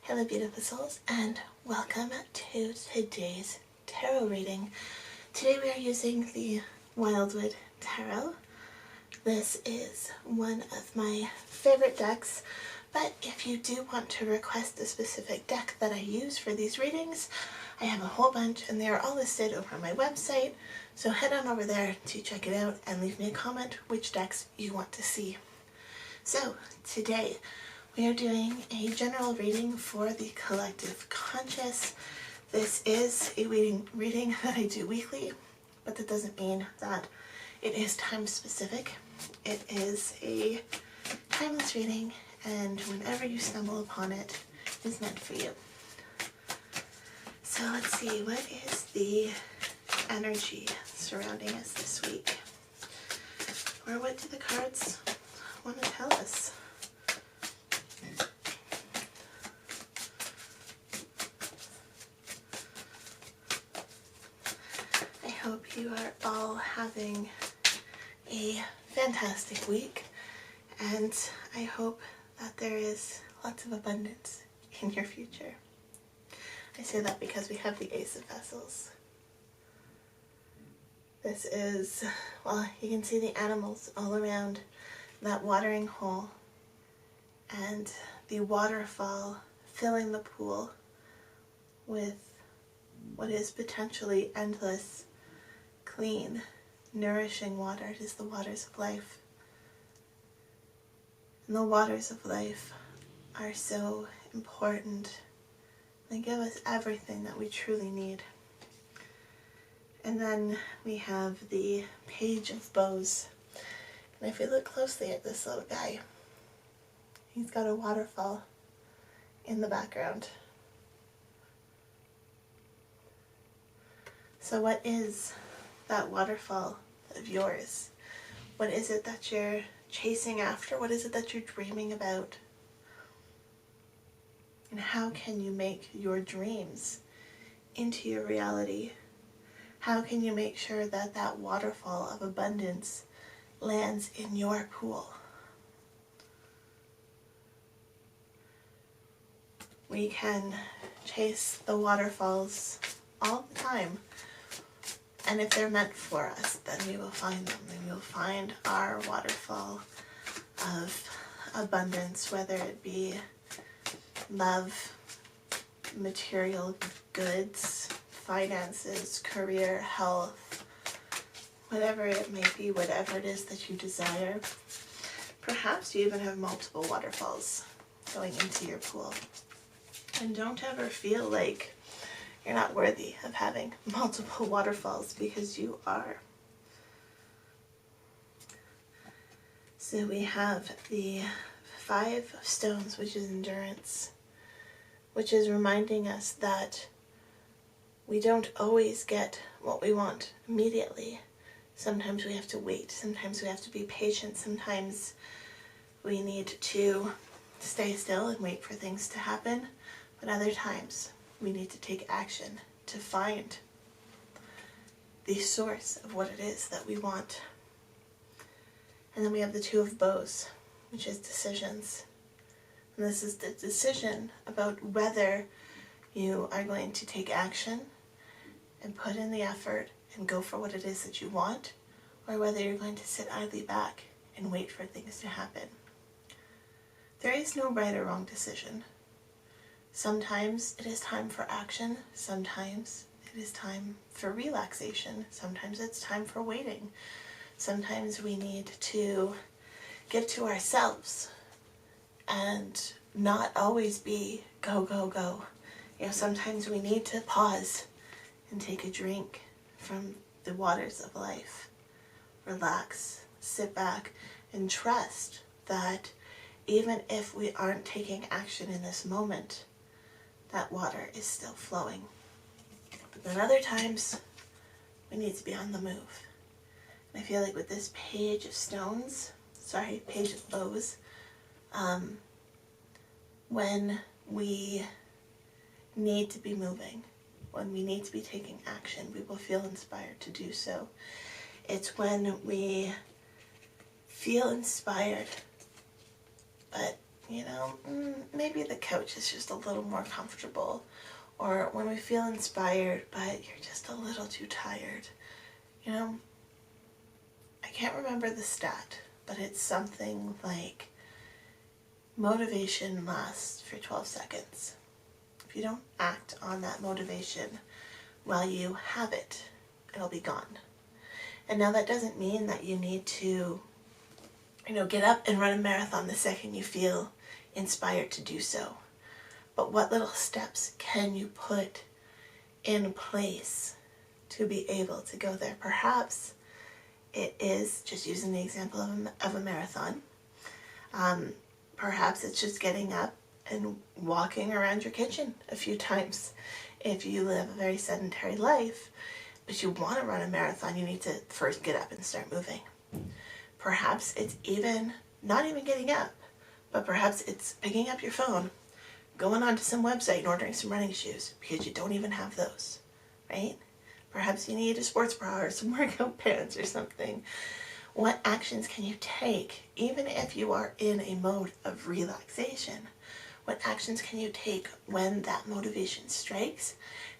Hello beautiful souls, and welcome to today's tarot reading. Today we are using the Wildwood Tarot. This is one of my favorite decks, but if you do want to request a specific deck that I use for these readings, I have a whole bunch and they are all listed over on my website, so head on over there to check it out and leave me a comment which decks you want to see. So today we are doing a general reading for the collective conscious. This is a reading that I do weekly, but that doesn't mean that it is time specific. It is a timeless reading, and whenever you stumble upon it, is meant for you. So let's see, what is the energy surrounding us this week? Or what do the cards want to tell us? I hope you are all having a fantastic week, and I hope that there is lots of abundance in your future. I say that because we have the Ace of Vessels. This is, well, you can see the animals all around that watering hole and the waterfall filling the pool with what is potentially endless, clean, nourishing water. It is the waters of life. And the waters of life are so important. They give us everything that we truly need. And then we have the Page of Bows. And if you look closely at this little guy, he's got a waterfall in the background. So what is that waterfall of yours? What is it that you're chasing after? What is it that you're dreaming about? And how can you make your dreams into your reality? How can you make sure that that waterfall of abundance lands in your pool? We can chase the waterfalls all the time, and if they're meant for us, then we will find them. And we will find our waterfall of abundance, whether it be love, material goods, finances, career, health, whatever it may be, whatever it is that you desire. Perhaps you even have multiple waterfalls going into your pool. And don't ever feel like you're not worthy of having multiple waterfalls, because you are. So we have the Five of Stones, which is endurance, which is reminding us that we don't always get what we want immediately. Sometimes we have to wait. Sometimes we have to be patient. Sometimes we need to stay still and wait for things to happen. But other times we need to take action to find the source of what it is that we want. And then we have the Two of Bows, which is decisions. And this is the decision about whether you are going to take action and put in the effort and go for what it is that you want, or whether you're going to sit idly back and wait for things to happen. There is no right or wrong decision. Sometimes it is time for action, sometimes it is time for relaxation, sometimes it's time for waiting. Sometimes we need to give to ourselves and not always be go, go, go. Sometimes we need to pause and take a drink from the waters of life. Relax, sit back, and trust that even if we aren't taking action in this moment, that water is still flowing. But then other times, we need to be on the move. And I feel like with this Page of Bows, when we need to be moving, when we need to be taking action, we will feel inspired to do so. It's when we feel inspired, but you know, maybe the couch is just a little more comfortable, or when we feel inspired but you're just a little too tired. You know, I can't remember the stat, but it's something like motivation lasts for 12 seconds. If you don't act on that motivation while you have it, it'll be gone. And now that doesn't mean that you need to, you know, get up and run a marathon the second you feel inspired to do so. But what little steps can you put in place to be able to go there? Perhaps it is, just using the example of a marathon, perhaps it's just getting up and walking around your kitchen a few times. If you live a very sedentary life, but you want to run a marathon, you need to first get up and start moving. Perhaps it's even not even getting up, but perhaps it's picking up your phone, going onto some website and ordering some running shoes because you don't even have those, right? Perhaps you need a sports bra or some workout pants or something. What actions can you take, even if you are in a mode of relaxation? What actions can you take when that motivation strikes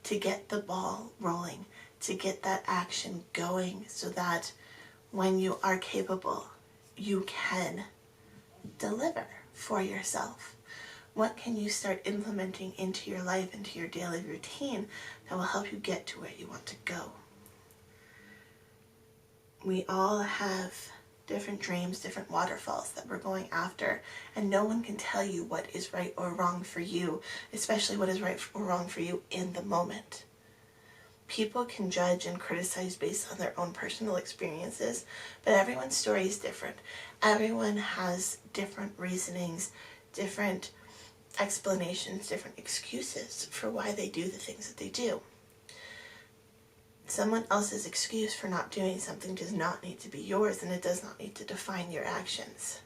to get the ball rolling, to get that action going, so that when you are capable, you can deliver for yourself? What can you start implementing into your life, into your daily routine, that will help you get to where you want to go? We all have different dreams, different waterfalls that we're going after, and no one can tell you what is right or wrong for you, especially what is right or wrong for you in the moment. People can judge and criticize based on their own personal experiences, but everyone's story is different. Everyone has different reasonings, different explanations, different excuses for why they do the things that they do. Someone else's excuse for not doing something does not need to be yours, and it does not need to define your actions.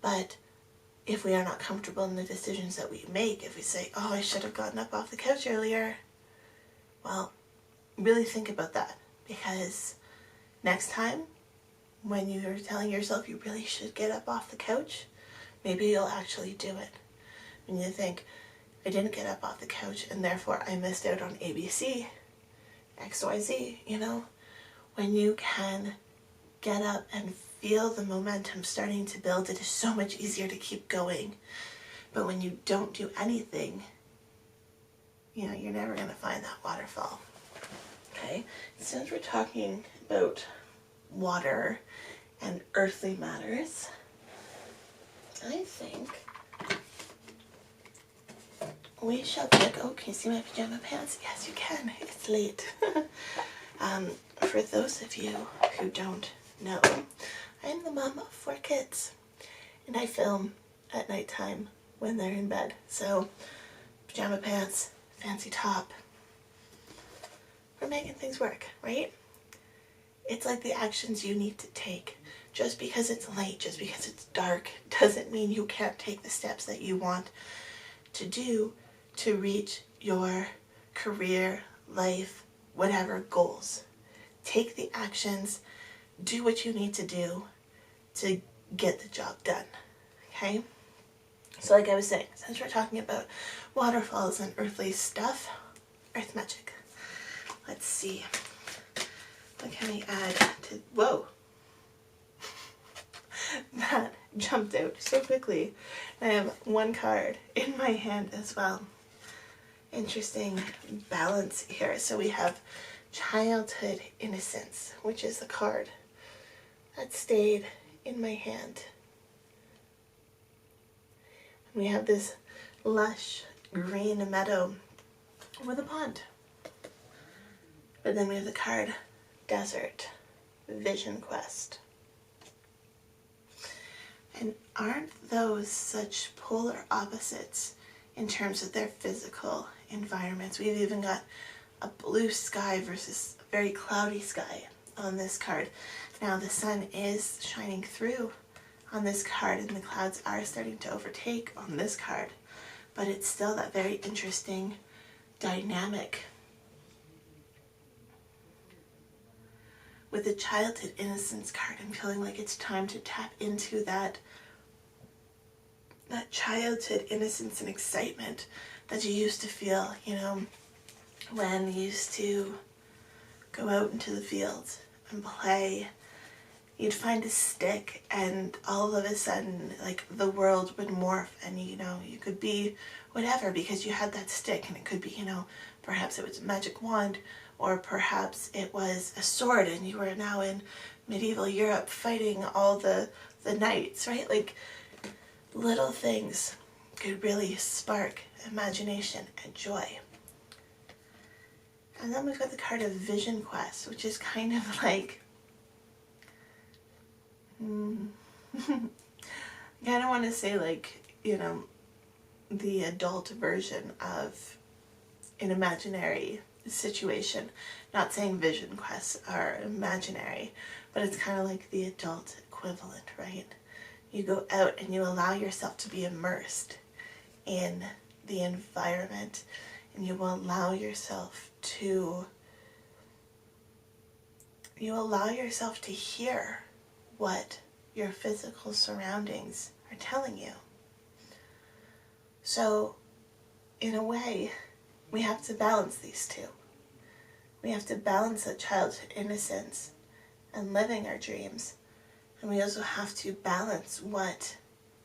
But if we are not comfortable in the decisions that we make, if we say, oh, I should have gotten up off the couch earlier, well, really think about that, because next time when you're telling yourself you really should get up off the couch, maybe you'll actually do it. When you think, I didn't get up off the couch and therefore I missed out on ABC, XYZ, you know, when you can get up and feel the momentum starting to build, it is so much easier to keep going. But when you don't do anything, you know, you're never going to find that waterfall. Okay, since we're talking about water and earthly matters, I think we shall pick. Oh, can you see my pajama pants? Yes, you can. It's late. For those of you who don't know, I'm the mom of 4 kids, and I film at nighttime when they're in bed. So, pajama pants, fancy top. We're making things work, right? It's like the actions you need to take. Just because it's late, just because it's dark, doesn't mean you can't take the steps that you want to do to reach your career, life, whatever goals. Take the actions, do what you need to do to get the job done, okay? So like I was saying, since we're talking about waterfalls and earthly stuff, earth magic, let's see, what can we add to, whoa, that jumped out so quickly. I have 1 card in my hand as well. Interesting balance here. So we have childhood innocence, which is the card that stayed in my hand. We have this lush green meadow with a pond. But then we have the card desert, vision quest. And aren't those such polar opposites in terms of their physical environments? We've even got a blue sky versus a very cloudy sky on this card. Now the sun is shining through on this card and the clouds are starting to overtake on this card, but it's still that very interesting dynamic. With the childhood innocence card, I'm feeling like it's time to tap into that that childhood innocence and excitement that you used to feel, you know, when you used to go out into the fields and play. You'd find a stick and all of a sudden, like, the world would morph and, you know, you could be whatever because you had that stick, and it could be, you know, perhaps it was a magic wand, or perhaps it was a sword and you were now in medieval Europe fighting all the knights, right? Like, little things could really spark imagination and joy. And then we've got the card of Vision Quest, which is kind of like, I kind of want to say, like, you know, the adult version of an imaginary situation. Not saying vision quests are imaginary, but it's kind of like the adult equivalent, right? You go out and you allow yourself to be immersed in the environment, and you will allow yourself to hear what your physical surroundings are telling you. So, in a way, we have to balance these two. We have to balance the childhood innocence and living our dreams, and we also have to balance what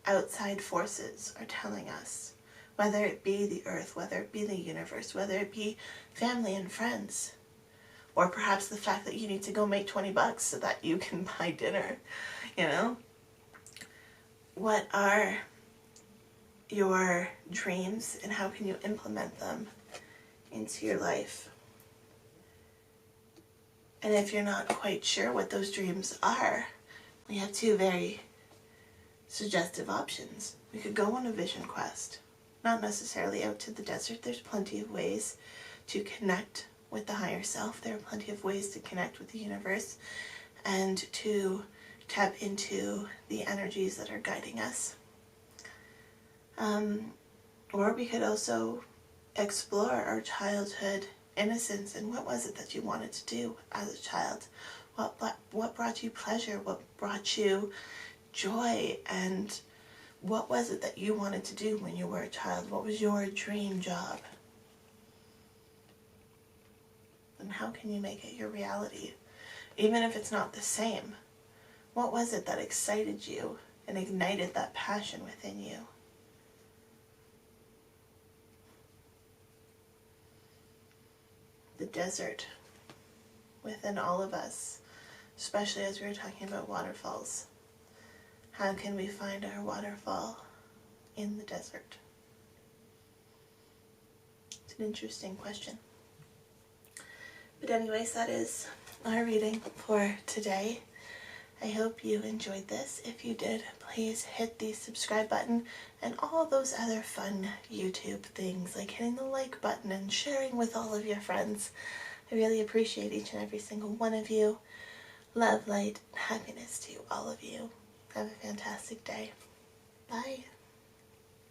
outside forces are telling us, whether it be the earth, whether it be the universe, whether it be family and friends, or perhaps the fact that you need to go make $20 so that you can buy dinner, you know? What are your dreams and how can you implement them into your life? And if you're not quite sure what those dreams are, we have two very suggestive options. We could go on a vision quest, not necessarily out to the desert. There's plenty of ways to connect with the higher self. There are plenty of ways to connect with the universe and to tap into the energies that are guiding us. Or we could also explore our childhood innocence and what was it that you wanted to do as a child? What brought you pleasure? What brought you joy? And what was it that you wanted to do when you were a child? What was your dream job? And how can you make it your reality? Even if it's not the same, what was it that excited you and ignited that passion within you? The desert within all of us, especially as we were talking about waterfalls. How can we find our waterfall in the desert? It's an interesting question. But anyways, that is our reading for today. I hope you enjoyed this. If you did, please hit the subscribe button and all those other fun YouTube things, like hitting the like button and sharing with all of your friends. I really appreciate each and every single one of you. Love, light, and happiness to all of you. Have a fantastic day. Bye.